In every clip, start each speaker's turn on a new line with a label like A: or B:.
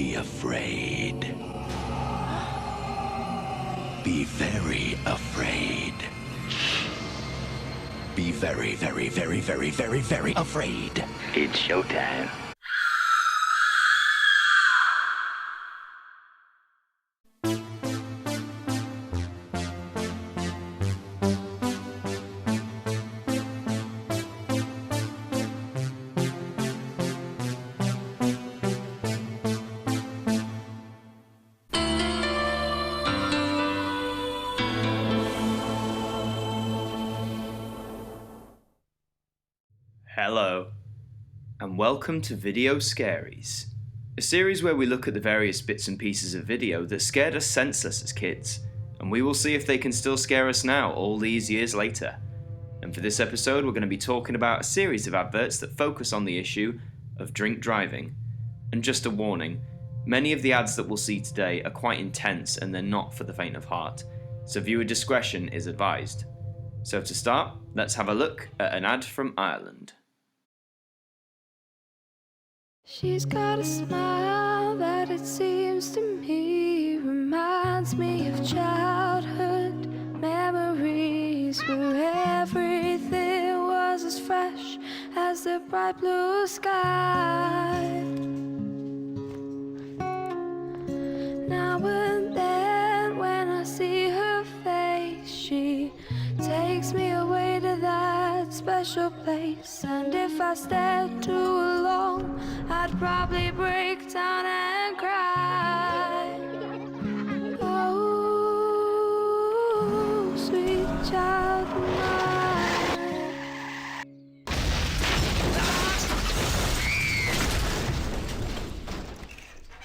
A: be afraid. Be very afraid. Be very, very, very, very, very, very afraid. It's showtime.
B: Hello, and welcome to Video Scaries, a series where we look at the various bits and pieces of video that scared us senseless as kids, and we will see if they can still scare us now, all these years later. And for this episode, we're going to be talking about a series of adverts that focus on the issue of drink driving. And just a warning, many of the ads that we'll see today are quite intense and they're not for the faint of heart, so viewer discretion is advised. So to start, let's have a look at an ad from Ireland.
C: She's got a smile that it seems to me reminds me of childhood memories where everything was as fresh as the bright blue sky. Now and then when I see her face, she takes me away to that special place, and if I stared too long, I'd probably break down and cry. Oh, sweet child of mine.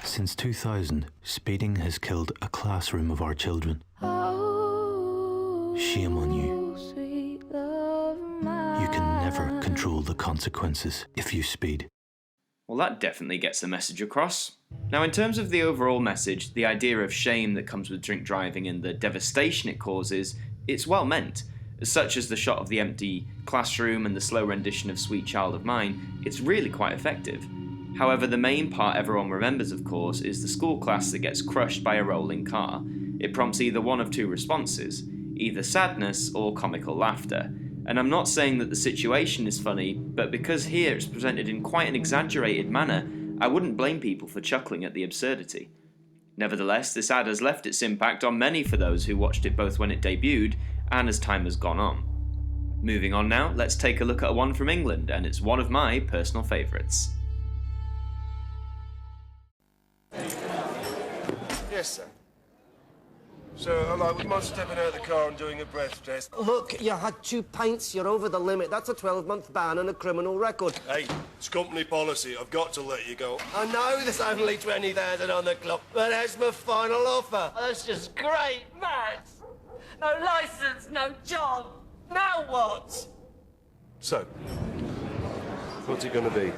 D: Since 2000, speeding has killed a classroom of our children.
C: Oh,
D: shame on you.
C: Sweet love of mine.
D: You can never control the consequences if you speed.
B: Well, that definitely gets the message across. Now, in terms of the overall message, the idea of shame that comes with drink driving and the devastation it causes, it's well meant. Such as the shot of the empty classroom and the slow rendition of Sweet Child of Mine, it's really quite effective. However, the main part everyone remembers, of course, is the school class that gets crushed by a rolling car. It prompts either one of two responses, either sadness or comical laughter. And I'm not saying that the situation is funny, but because here it's presented in quite an exaggerated manner, I wouldn't blame people for chuckling at the absurdity. Nevertheless, this ad has left its impact on many for those who watched it both when it debuted and as time has gone on. Moving on now, let's take a look at one from England, and it's one of my personal favourites.
E: Yes, sir. So, would mind stepping out of the car and doing a breath test?
F: Look, you had 2 pints, you're over the limit. That's a 12-month ban and a criminal record.
E: Hey, it's company policy. I've got to let you go.
F: I know there's only 20,000 on the clock, but that's my final offer.
G: That's just great, Max. No licence, no job. Now what?
E: So, what's it going to be?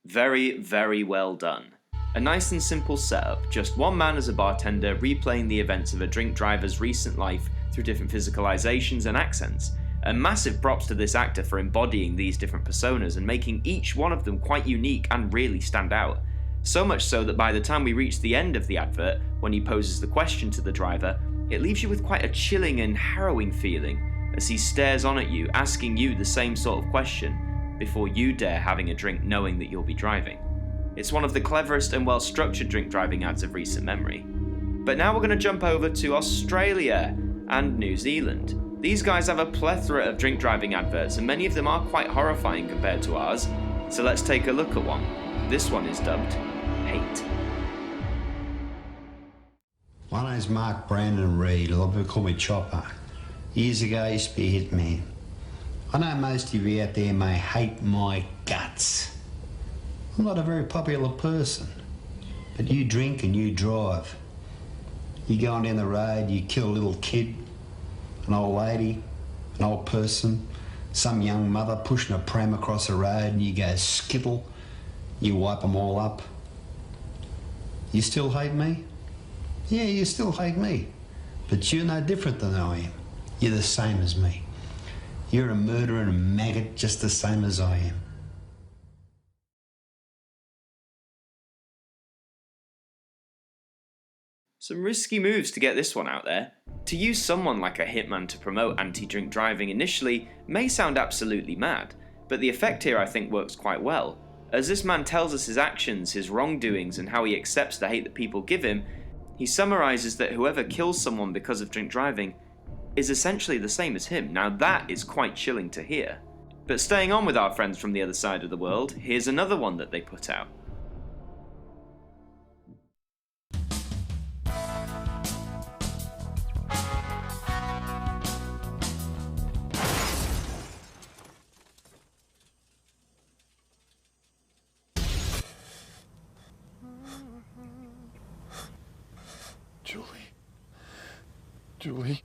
B: Very, very well done. A nice and simple setup, just one man as a bartender replaying the events of a drink driver's recent life through different physicalizations and accents. And massive props to this actor for embodying these different personas and making each one of them quite unique and really stand out. So much so that by the time we reach the end of the advert, when he poses the question to the driver, it leaves you with quite a chilling and harrowing feeling as he stares on at you, asking you the same sort of question before you dare having a drink knowing that you'll be driving. It's one of the cleverest and well-structured drink driving ads of recent memory. But now we're going to jump over to Australia and New Zealand. These guys have a plethora of drink driving adverts, and many of them are quite horrifying compared to ours. So let's take a look at one. This one is dubbed Hate.
H: My name's Mark Brandon Reid. A lot of people call me Chopper. Years ago, I used to be a hitman. I know most of you out there may hate my guts. I'm not a very popular person, but you drink and you drive. You go on down the road, you kill a little kid, an old lady, an old person, some young mother pushing a pram across the road, and you go skittle, you wipe them all up. You still hate me? Yeah, you still hate me, but you're no different than I am. You're the same as me. You're a murderer and a maggot just the same as I am.
B: Some risky moves to get this one out there. To use someone like a hitman to promote anti-drink driving initially may sound absolutely mad, but the effect here I think works quite well. As this man tells us his actions, his wrongdoings, and how he accepts the hate that people give him, he summarises that whoever kills someone because of drink driving is essentially the same as him. Now that is quite chilling to hear. But staying on with our friends from the other side of the world, here's another one that they put out.
I: Julie.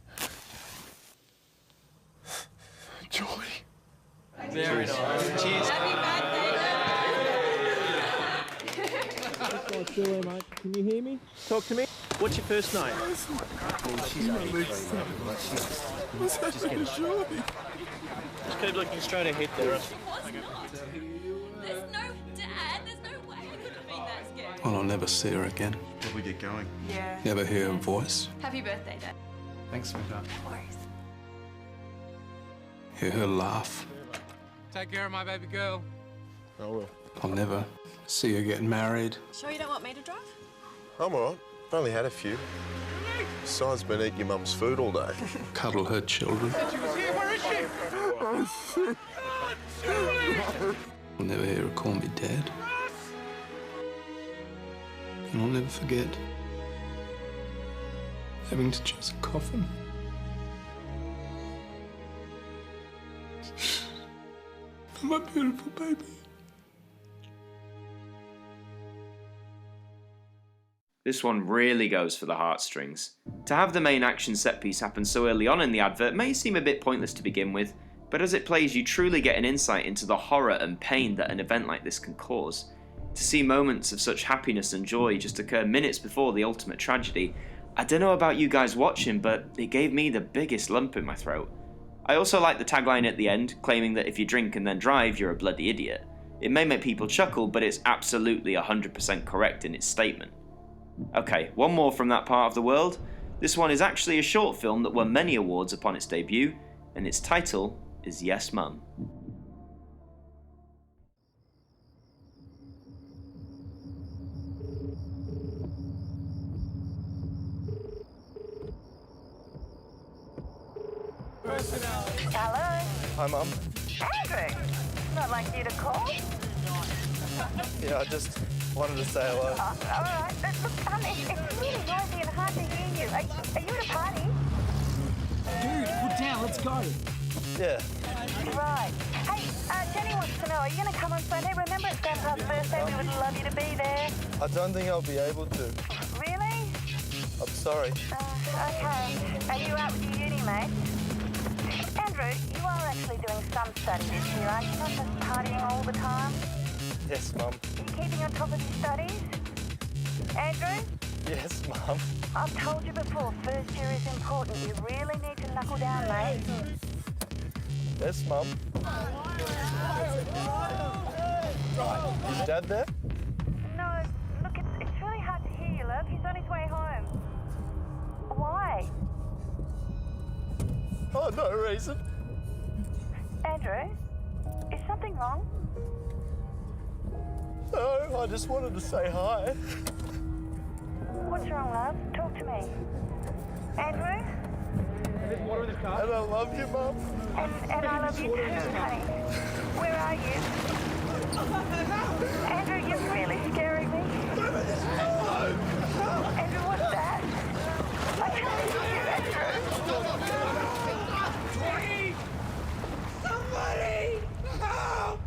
J: Very nice. Cheers.
K: Julie, mate. Can you hear me? Talk to me. What's your first name? Just keep looking straight ahead there.
L: There's no dad. There's no way I could have been that scared.
I: Well, I'll never see her again.
J: Did we get going?
L: Yeah.
I: Never hear her voice.
L: Happy birthday, Dad.
J: Thanks, sweetheart.
L: No worries.
I: Hear her laugh.
M: Take care of my baby girl.
K: I will.
I: I'll never see her getting married.
L: Sure you don't want me to drive?
E: I'm all right. I've only had a few. Besides, been eating your mum's food all day.
I: Cuddle her children.
M: She was here. Where is she?
I: I'll never hear her call me Dad. And I'll never forget having to choose a coffin. For my beautiful baby.
B: This one really goes for the heartstrings. To have the main action set piece happen so early on in the advert may seem a bit pointless to begin with, but as it plays you truly get an insight into the horror and pain that an event like this can cause. To see moments of such happiness and joy just occur minutes before the ultimate tragedy, I don't know about you guys watching, but it gave me the biggest lump in my throat. I also like the tagline at the end, claiming that if you drink and then drive, you're a bloody idiot. It may make people chuckle, but it's absolutely 100% correct in its statement. Okay, one more from that part of the world. This one is actually a short film that won many awards upon its debut, and its title is Yes Mum.
N: Hello?
E: Hi, Mum.
N: Andrew? Not like you to call?
E: Yeah, I just wanted to say hello.
N: Oh, all right. Look, it's really noisy and hard to hear you. Are you at a party?
K: Dude, put down. Let's go.
E: Yeah.
N: Right. Hey, Jenny wants to know, are you going to come on Sunday? Remember it's Grandpa's birthday? We would love you to be there.
E: I don't think I'll be able to.
N: Really?
E: I'm sorry.
N: Okay. Are you out with your uni mate? Andrew, you are actually doing some study this year, aren't you? Not just partying all the time?
E: Yes, Mum.
N: Are you keeping on top of your studies? Andrew?
E: Yes, Mum.
N: I've told you before, first year is important. You really need to knuckle down, mate.
E: Yes, Mum. Is Dad there?
N: No, look, it's really hard to hear you, love. He's on his way home. Why?
E: Oh, no reason.
N: Andrew, is something wrong?
E: No, I just wanted to say hi.
N: What's wrong, love? Talk to me. Andrew?
E: And I love you, Mum.
N: And I love you too, honey. Where are you? Andrew, you're really scaring me. Andrew, what's that? I can't hear you, Andrew.
M: Somebody! Help!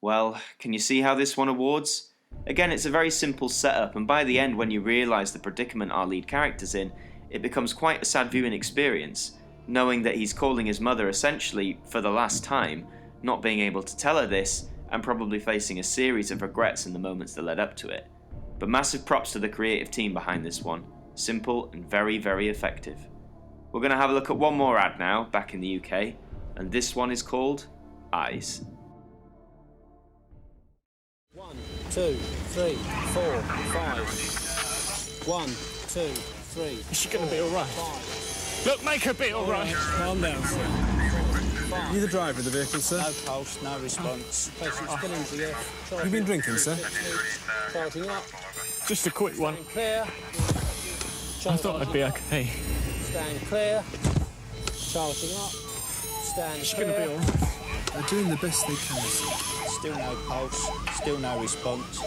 B: Well, can you see how this one awards? Again, it's a very simple setup, and by the end, when you realise the predicament our lead character's in, it becomes quite a sad viewing experience, knowing that he's calling his mother essentially for the last time, not being able to tell her this, and probably facing a series of regrets in the moments that led up to it. But massive props to the creative team behind this one. Simple and very, very effective. We're going to have a look at one more ad now, back in the UK, and this one is called Eyes.
O: 1, 2, 3, 4, 5. 1, 2, 3.
K: Is she going to be all right?
O: 5.
K: Look, make her be all right.
O: Calm down, sir. 5.
P: You the driver of the vehicle, sir?
O: No pulse, no response. Patient's still in the F.
P: Have you been drinking, sir?
O: Charging up.
K: Just a quick one.
O: Stand clear.
K: I thought I'd be okay.
O: Stand clear. Charging up. Stand
K: She's
O: clear.
K: going to be all right.
P: They're doing the best they can, sir.
O: Still no pulse, still no response.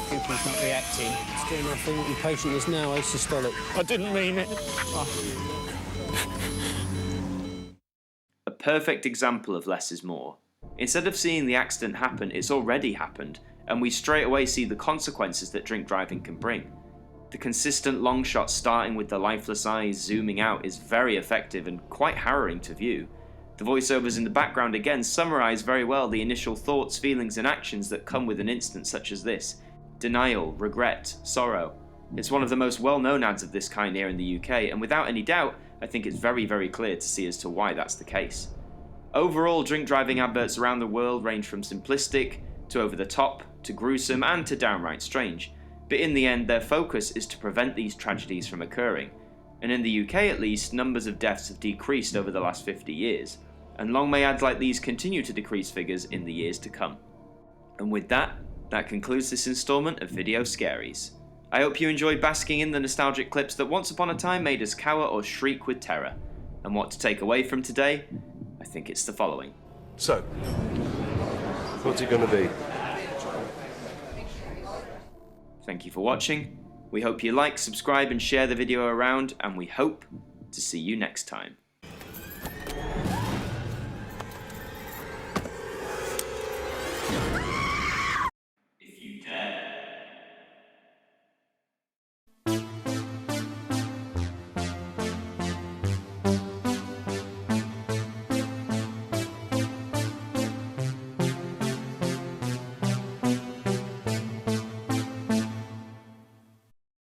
O: Pupil's not reacting. Still nothing. The patient is now asystolic.
K: I didn't mean it.
B: A perfect example of less is more. Instead of seeing the accident happen, it's already happened, and we straight away see the consequences that drink driving can bring. The consistent long shot starting with the lifeless eyes zooming out is very effective and quite harrowing to view. The voiceovers in the background again summarise very well the initial thoughts, feelings and actions that come with an incident such as this. Denial, regret, sorrow. It's one of the most well-known ads of this kind here in the UK, and without any doubt, I think it's very, very clear to see as to why that's the case. Overall, drink driving adverts around the world range from simplistic, to over the top, to gruesome and to downright strange. But in the end, their focus is to prevent these tragedies from occurring. And in the UK at least, numbers of deaths have decreased over the last 50 years. And long may ads like these continue to decrease figures in the years to come. And with that concludes this instalment of Video Scaries. I hope you enjoyed basking in the nostalgic clips that once upon a time made us cower or shriek with terror. And what to take away from today? I think it's the following.
E: So, what's it going to be?
B: Thank you for watching. We hope you like, subscribe and share the video around, and we hope to see you next time.